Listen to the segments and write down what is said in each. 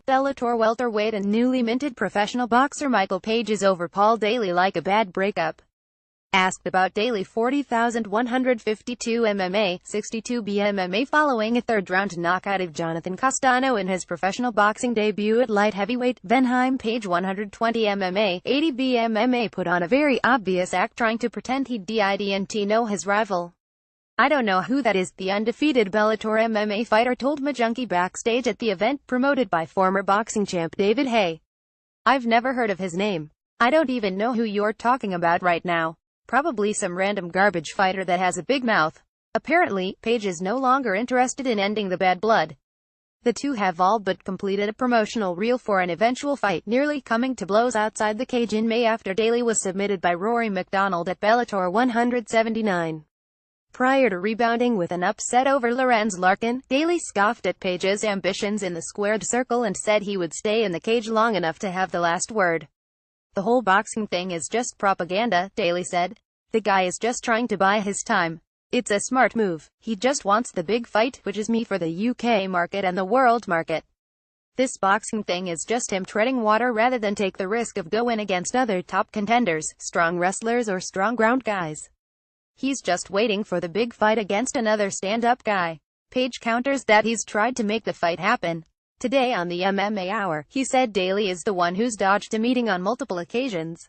Bellator welterweight and newly minted professional boxer Michael Page is over Paul Daley like a bad breakup. Asked about Daley 40,152 MMA, 62B MMA following a third-round knockout of Jonathan Castano in his professional boxing debut at light heavyweight, Venom Page 120 MMA, 80B MMA put on a very obvious act trying to pretend he didn't know his rival. "I don't know who that is," the undefeated Bellator MMA fighter told MyJunkie backstage at the event promoted by former boxing champ David Haye. "I've never heard of his name. I don't even know who you're talking about right now. Probably some random garbage fighter that has a big mouth." Apparently, Page is no longer interested in ending the bad blood. The two have all but completed a promotional reel for an eventual fight, nearly coming to blows outside the cage in May after Daley was submitted by Rory MacDonald at Bellator 179. Prior to rebounding with an upset over Lorenz Larkin, Daley scoffed at Page's ambitions in the squared circle and said he would stay in the cage long enough to have the last word. "The whole boxing thing is just propaganda," Daley said. "The guy is just trying to buy his time. It's a smart move. He just wants the big fight, which is me, for the UK market and the world market. This boxing thing is just him treading water rather than take the risk of going against other top contenders, strong wrestlers or strong ground guys. He's just waiting for the big fight against another stand-up guy." Page counters that he's tried to make the fight happen. Today on the MMA Hour, he said Daley is the one who's dodged a meeting on multiple occasions.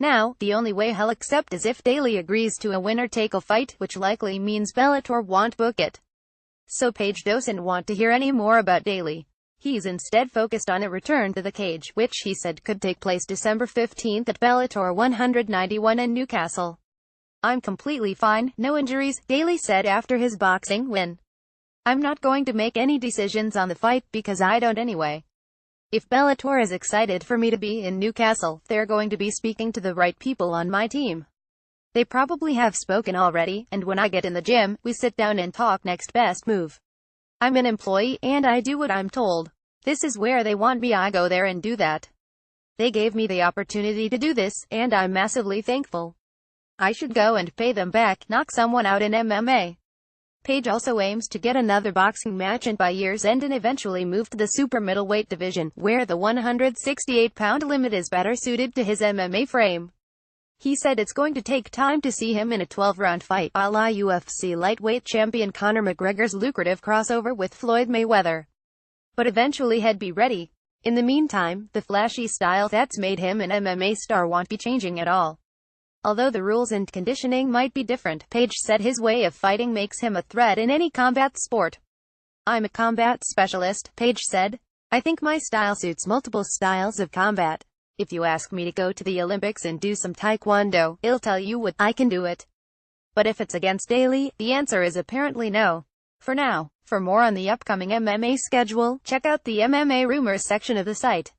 Now, the only way he'll accept is if Daley agrees to a winner-take-all fight, which likely means Bellator won't book it. So Page doesn't want to hear any more about Daley. He's instead focused on a return to the cage, which he said could take place December 15 at Bellator 191 in Newcastle. "I'm completely fine, no injuries," Daley said after his boxing win. "I'm not going to make any decisions on the fight, because I don't anyway. If Bellator is excited for me to be in Newcastle, they're going to be speaking to the right people on my team. They probably have spoken already, and when I get in the gym, we sit down and talk next best move. I'm an employee, and I do what I'm told. This is where they want me, I go there and do that. They gave me the opportunity to do this, and I'm massively thankful. I should go and pay them back, knock someone out in MMA." Page also aims to get another boxing match and by year's end and eventually move to the super middleweight division, where the 168-pound limit is better suited to his MMA frame. He said it's going to take time to see him in a 12-round fight, a la UFC lightweight champion Conor McGregor's lucrative crossover with Floyd Mayweather. But eventually he'd be ready. In the meantime, the flashy style that's made him an MMA star won't be changing at all. Although the rules and conditioning might be different, Page said his way of fighting makes him a threat in any combat sport. "I'm a combat specialist," Page said. "I think my style suits multiple styles of combat. If you ask me to go to the Olympics and do some taekwondo, I'll tell you I can do it. But if it's against Daley, the answer is apparently no." For now. For more on the upcoming MMA schedule, check out the MMA Rumors section of the site.